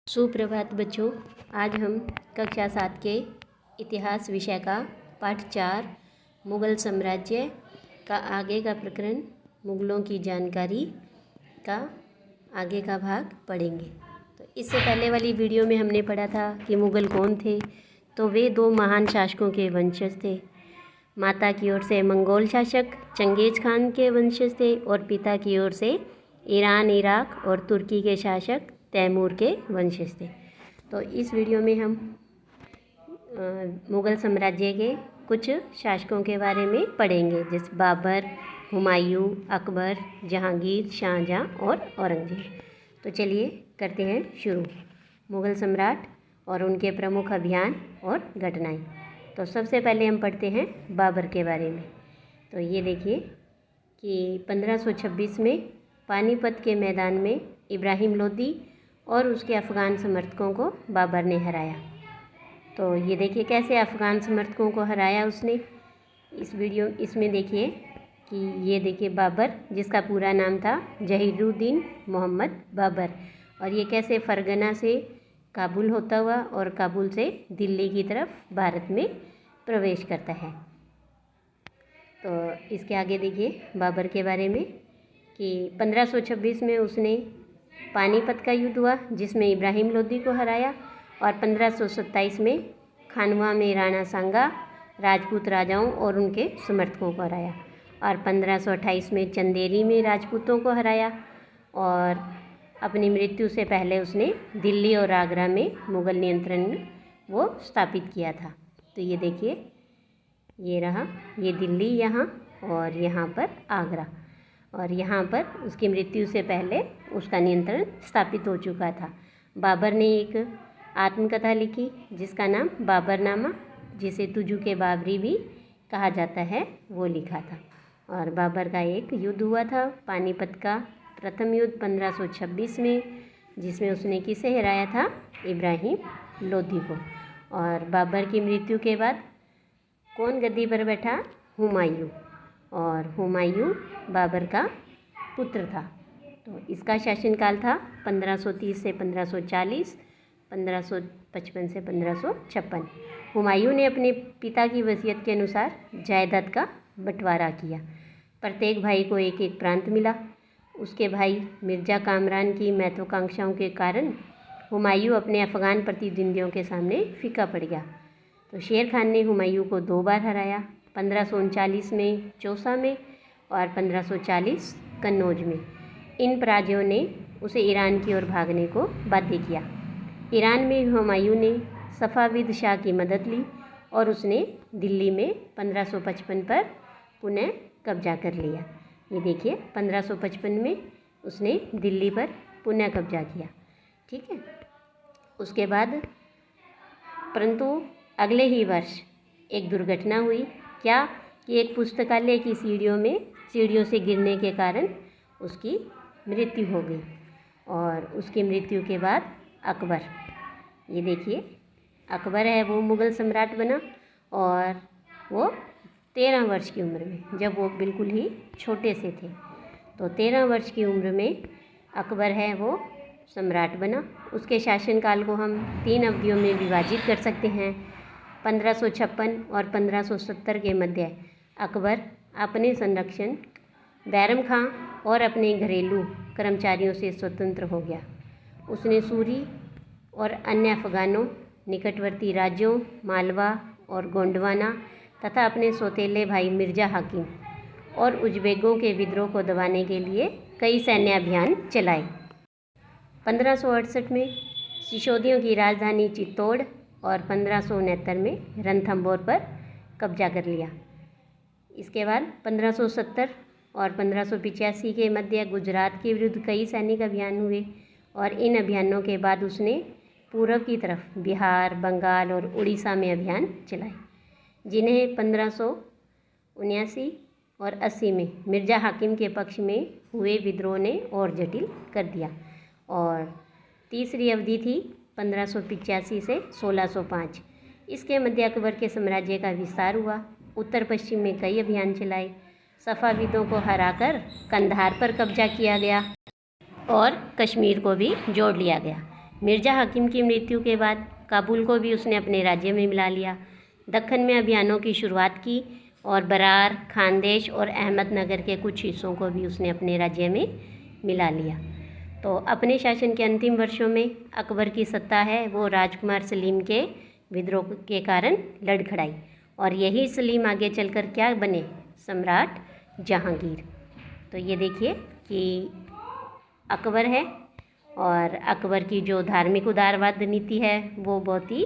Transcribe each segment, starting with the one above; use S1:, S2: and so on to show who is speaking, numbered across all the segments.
S1: सुप्रभात बच्चों। आज हम कक्षा 7 के इतिहास विषय का पाठ 4 मुग़ल साम्राज्य का आगे का प्रकरण मुग़लों की जानकारी का आगे का भाग पढ़ेंगे। तो इससे पहले वाली वीडियो में हमने पढ़ा था कि मुग़ल कौन थे। तो वे दो महान शासकों के वंशज थे। माता की ओर से मंगोल शासक चंगेज़ खान के वंशज थे और पिता की ओर से ईरान, इराक और तुर्की के शासक तैमूर के वंशज थे। तो इस वीडियो में हम मुग़ल साम्राज्य के कुछ शासकों के बारे में पढ़ेंगे, जैसे बाबर, हुमायूं, अकबर, जहांगीर, शाहजहां और औरंगजेब। तो चलिए करते हैं शुरू। मुग़ल सम्राट और उनके प्रमुख अभियान और घटनाएं। तो सबसे पहले हम पढ़ते हैं बाबर के बारे में। तो ये देखिए कि 1526 में पानीपत के मैदान में इब्राहिम लोदी और उसके अफ़गान समर्थकों को बाबर ने हराया। तो ये देखिए कैसे अफ़गान समर्थकों को हराया उसने। इसमें देखिए कि ये देखिए बाबर, जिसका पूरा नाम था जहीरुद्दीन मोहम्मद बाबर, और ये कैसे फरगना से काबुल होता हुआ और काबुल से दिल्ली की तरफ भारत में प्रवेश करता है। तो इसके आगे देखिए बाबर के बारे में कि 1526 में उसने पानीपत का युद्ध हुआ जिसमें इब्राहिम लोदी को हराया, और 1527 में खानवा में राणा सांगा राजपूत राजाओं और उनके समर्थकों को हराया, और 1528 में चंदेरी में राजपूतों को हराया, और अपनी मृत्यु से पहले उसने दिल्ली और आगरा में मुग़ल नियंत्रण वो स्थापित किया था। तो ये देखिए, ये रहा, ये दिल्ली यहाँ और यहाँ पर आगरा, और यहाँ पर उसकी मृत्यु से पहले उसका नियंत्रण स्थापित हो चुका था। बाबर ने एक आत्मकथा लिखी जिसका नाम बाबरनामा, जिसे तुजु के बाबरी भी कहा जाता है, वो लिखा था। और बाबर का एक युद्ध हुआ था, पानीपत का प्रथम युद्ध 1526 में, जिसमें उसने किसे हराया था? इब्राहिम लोदी को। और बाबर की मृत्यु के बाद कौन गद्दी पर बैठा? हुमायूं, और हुमायूं बाबर का पुत्र था। तो इसका शासनकाल था 1530 से 1540, 1555 से 1556। हुमायूं ने अपने पिता की वसीयत के अनुसार जायदाद का बंटवारा किया। प्रत्येक भाई को एक एक प्रांत मिला। उसके भाई मिर्ज़ा कामरान की महत्वाकांक्षाओं के कारण हुमायूं अपने अफ़गान प्रतिद्वंदियों के सामने फीका पड़ गया। तो शेर खान ने हुमायूं को 2 बार हराया, 1539 में चौसा में और 1540 कन्नौज में। इन पराजयों ने उसे ईरान की ओर भागने को बाध्य किया। ईरान में हुमायूं ने सफ़ाविद शाह की मदद ली और उसने दिल्ली में 1555 पर पुनः कब्जा कर लिया। ये देखिए 1555 में उसने दिल्ली पर पुनः कब्जा किया। ठीक है। उसके बाद परंतु अगले ही वर्ष एक दुर्घटना हुई। क्या कि एक पुस्तकालय की सीढ़ियों से गिरने के कारण उसकी मृत्यु हो गई। और उसकी मृत्यु के बाद अकबर, ये देखिए अकबर है वो मुग़ल सम्राट बना, और वो 13 वर्ष की उम्र में, जब वो बिल्कुल ही छोटे से थे, तो 13 वर्ष की उम्र में अकबर है वो सम्राट बना। उसके शासनकाल को हम 3 अवधियों में विभाजित कर सकते हैं। 1556 और 1570 के मध्य अकबर अपने संरक्षण बैरम खां और अपने घरेलू कर्मचारियों से स्वतंत्र हो गया। उसने सूरी और अन्य अफ़गानों, निकटवर्ती राज्यों मालवा और गोंडवाना तथा अपने सौतेले भाई मिर्ज़ा हाकिम और उज़्बेकों के विद्रोह को दबाने के लिए कई सैन्य अभियान चलाए। 1568 में सिसोदियों की राजधानी चित्तौड़ और 1569 में रणथंभौर पर कब्जा कर लिया। इसके बाद 1570 और 1585 के मध्य गुजरात के विरुद्ध कई सैनिक अभियान हुए, और इन अभियानों के बाद उसने पूर्व की तरफ बिहार, बंगाल और उड़ीसा में अभियान चलाए, जिन्हें 1579 और 80 में मिर्ज़ा हाकिम के पक्ष में हुए विद्रोह ने और जटिल कर दिया। और तीसरी अवधि थी 1585 से 1605। इसके मध्य अकबर के साम्राज्य का विस्तार हुआ। उत्तर पश्चिम में कई अभियान चलाए। सफ़ाविदों को हराकर कंधार पर कब्जा किया गया और कश्मीर को भी जोड़ लिया गया। मिर्ज़ा हाकिम की मृत्यु के बाद काबुल को भी उसने अपने राज्य में मिला लिया। दक्कन में अभियानों की शुरुआत की और बरार, खानदेश और अहमदनगर के कुछ हिस्सों को भी उसने अपने राज्य में मिला लिया। तो अपने शासन के अंतिम वर्षों में अकबर की सत्ता है वो राजकुमार सलीम के विद्रोह के कारण लड़खड़ाई, और यही सलीम आगे चलकर क्या बने, सम्राट जहांगीर। तो ये देखिए कि अकबर है, और अकबर की जो धार्मिक उदारवाद नीति है वो बहुत ही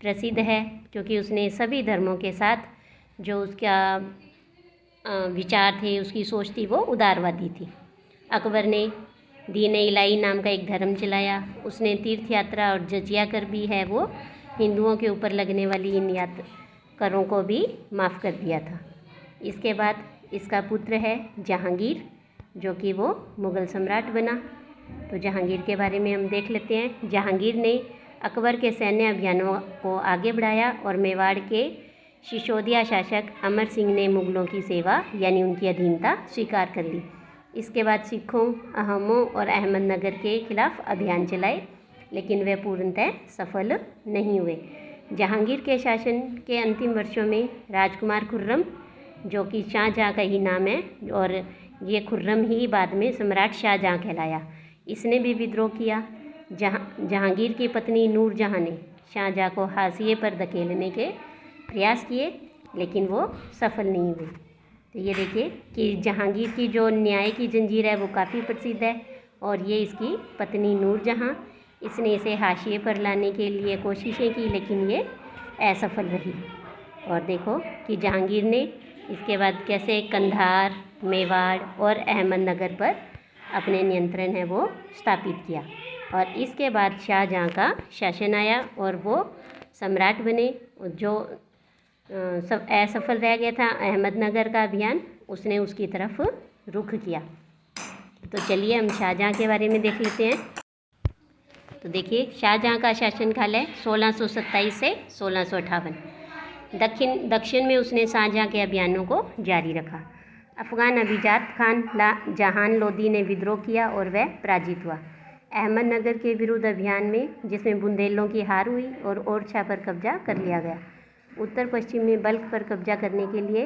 S1: प्रसिद्ध है, क्योंकि उसने सभी धर्मों के साथ जो उसका विचार थे, उसकी सोच थी, वो उदारवादी थी। अकबर ने दीन इलाही नाम का एक धर्म चलाया। उसने तीर्थ यात्रा और जजिया कर भी है वो हिंदुओं के ऊपर लगने वाली इन करों को भी माफ़ कर दिया था। इसके बाद इसका पुत्र है जहांगीर, जो कि वो मुग़ल सम्राट बना। तो जहांगीर के बारे में हम देख लेते हैं। जहांगीर ने अकबर के सैन्य अभियानों को आगे बढ़ाया और मेवाड़ के सिसोदिया शासक अमर सिंह ने मुग़लों की सेवा यानी उनकी अधीनता स्वीकार कर ली। इसके बाद सिखों, अहमों और अहमदनगर के खिलाफ अभियान चलाए, लेकिन वे पूर्णतः सफल नहीं हुए। जहांगीर के शासन के अंतिम वर्षों में राजकुमार खुर्रम, जो कि शाहजहाँ का ही नाम है, और ये खुर्रम ही बाद में सम्राट शाहजहाँ कहलाया, इसने भी विद्रोह किया। जहांगीर की पत्नी नूरजहाँ ने शाहजहाँ को हाशिए पर धकेलने के प्रयास किए, लेकिन वो सफल नहीं हुए। तो ये देखिए कि जहांगीर की जो न्याय की जंजीर है वो काफ़ी प्रसिद्ध है, और ये इसकी पत्नी नूरजहाँ, इसने इसे हाशिए पर लाने के लिए कोशिशें की, लेकिन ये असफल रही। और देखो कि जहांगीर ने इसके बाद कैसे कंधार, मेवाड़ और अहमदनगर पर अपने नियंत्रण है वो स्थापित किया। और इसके बाद शाहजहाँ का शासन आया और वो सम्राट बने। जो सब असफल रह गया था अहमदनगर का अभियान, उसने उसकी तरफ रुख किया। तो चलिए हम शाहजहाँ के बारे में देख लेते हैं। तो देखिए शाहजहाँ का शासनकाल है 1627 से 1658। दक्षिण में उसने शाहजहाँ के अभियानों को जारी रखा। अफ़गान अभिजात खान जहान लोदी ने विद्रोह किया और वह पराजित हुआ। अहमदनगर के विरुद्ध अभियान में, जिसमें बुंदेलों की हार हुई और ओरछा पर कब्जा कर लिया गया। उत्तर पश्चिम में बल्ख पर कब्जा करने के लिए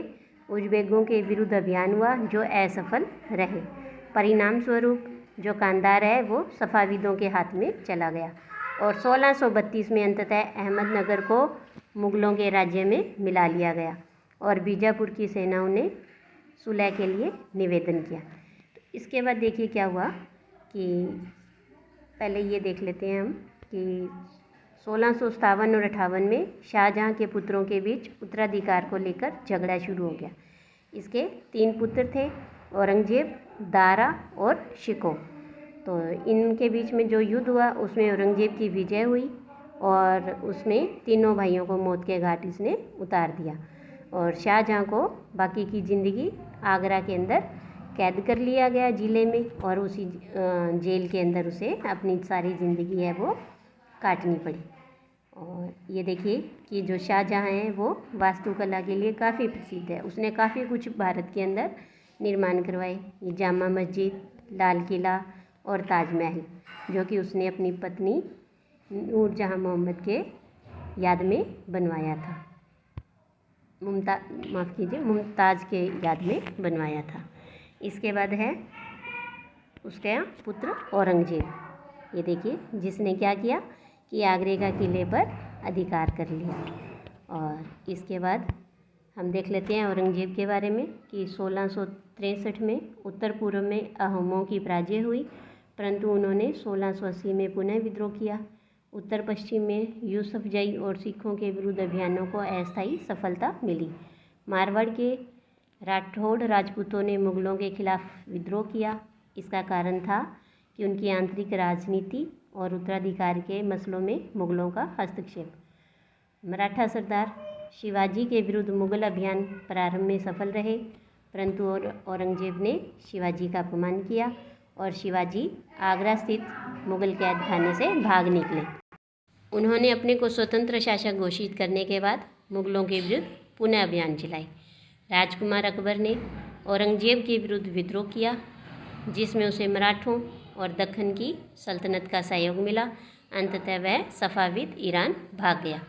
S1: उज़्बेकों के विरुद्ध अभियान हुआ, जो असफल रहे। परिणाम स्वरूप जो कांधार है वो सफ़ाविदों के हाथ में चला गया, और 1632 में अंततः अहमदनगर को मुग़लों के राज्य में मिला लिया गया, और बीजापुर की सेनाओं ने सुलह के लिए निवेदन किया। तो इसके बाद देखिए क्या हुआ कि पहले ये देख लेते हैं हम कि 1657 और 58 में शाहजहाँ के पुत्रों के बीच उत्तराधिकार को लेकर झगड़ा शुरू हो गया। इसके 3 पुत्र थे, औरंगजेब, दारा और शिको। तो इनके बीच में जो युद्ध हुआ उसमें औरंगजेब की विजय हुई, और उसमें तीनों भाइयों को मौत के घाट इसने उतार दिया, और शाहजहाँ को बाकी की ज़िंदगी आगरा के अंदर कैद कर लिया गया ज़िले में, और उसी जेल के अंदर उसे अपनी सारी ज़िंदगी है वो काटनी पड़ी। और ये देखिए कि जो शाहजहाँ हैं वो वास्तुकला के लिए काफ़ी प्रसिद्ध है। उसने काफ़ी कुछ भारत के अंदर निर्माण करवाए। ये जामा मस्जिद, लाल किला और ताजमहल, जो कि उसने अपनी पत्नी नूरजहाँ मोहम्मद के याद में बनवाया था। मुमताज़ के याद में बनवाया था। इसके बाद है उसका पुत्र औरंगजेब। ये देखिए जिसने क्या किया कि आगरे का किले पर अधिकार कर लिया। और इसके बाद हम देख लेते हैं औरंगजेब के बारे में कि 1663 में उत्तर पूर्व में अहोमों की पराजय हुई, परंतु उन्होंने 1680 में पुनः विद्रोह किया। उत्तर पश्चिम में यूसुफजई और सिखों के विरुद्ध अभियानों को अस्थायी सफलता मिली। मारवाड़ के राठौड़ राजपूतों ने मुग़लों के खिलाफ विद्रोह किया। इसका कारण था कि उनकी आंतरिक राजनीति और उत्तराधिकार के मसलों में मुग़लों का हस्तक्षेप। मराठा सरदार शिवाजी के विरुद्ध मुग़ल अभियान प्रारंभ में सफल रहे, परंतु औरंगजेब ने शिवाजी का अपमान किया और शिवाजी आगरा स्थित मुग़ल कैद खाने से भाग निकले। उन्होंने अपने को स्वतंत्र शासक घोषित करने के बाद मुग़लों के विरुद्ध पुनः अभियान चलाए। राजकुमार अकबर ने औरंगजेब के विरुद्ध विद्रोह किया, जिसमें उसे मराठों और दक्कन की सल्तनत का सहयोग मिला। अंततः वह सफ़ाविद ईरान भाग गया।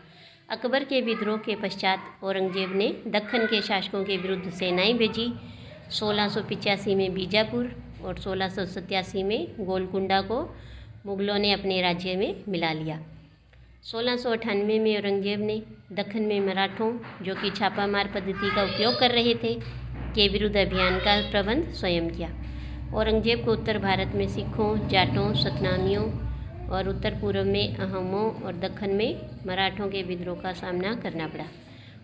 S1: अकबर के विद्रोह के पश्चात औरंगजेब ने दक्खन के शासकों के विरुद्ध सेनाएं भेजी। 1685 में बीजापुर और 1687 में गोलकुंडा को मुगलों ने अपने राज्य में मिला लिया। 1698 में औरंगजेब ने दक्खन में मराठों, जो कि छापामार पद्धति का उपयोग कर रहे थे, के विरुद्ध अभियान का प्रबंध स्वयं किया। औरंगजेब को उत्तर भारत में सिखों, जाटों, सतनामियों और उत्तर पूर्व में अहमों और दक्खन में मराठों के विद्रोह का सामना करना पड़ा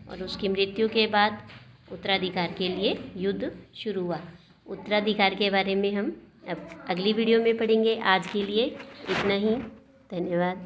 S1: और उसकी मृत्यु के बाद उत्तराधिकार के लिए युद्ध शुरू हुआ। उत्तराधिकार के बारे में हम अब अगली वीडियो में पढ़ेंगे। आज के लिए इतना ही। धन्यवाद।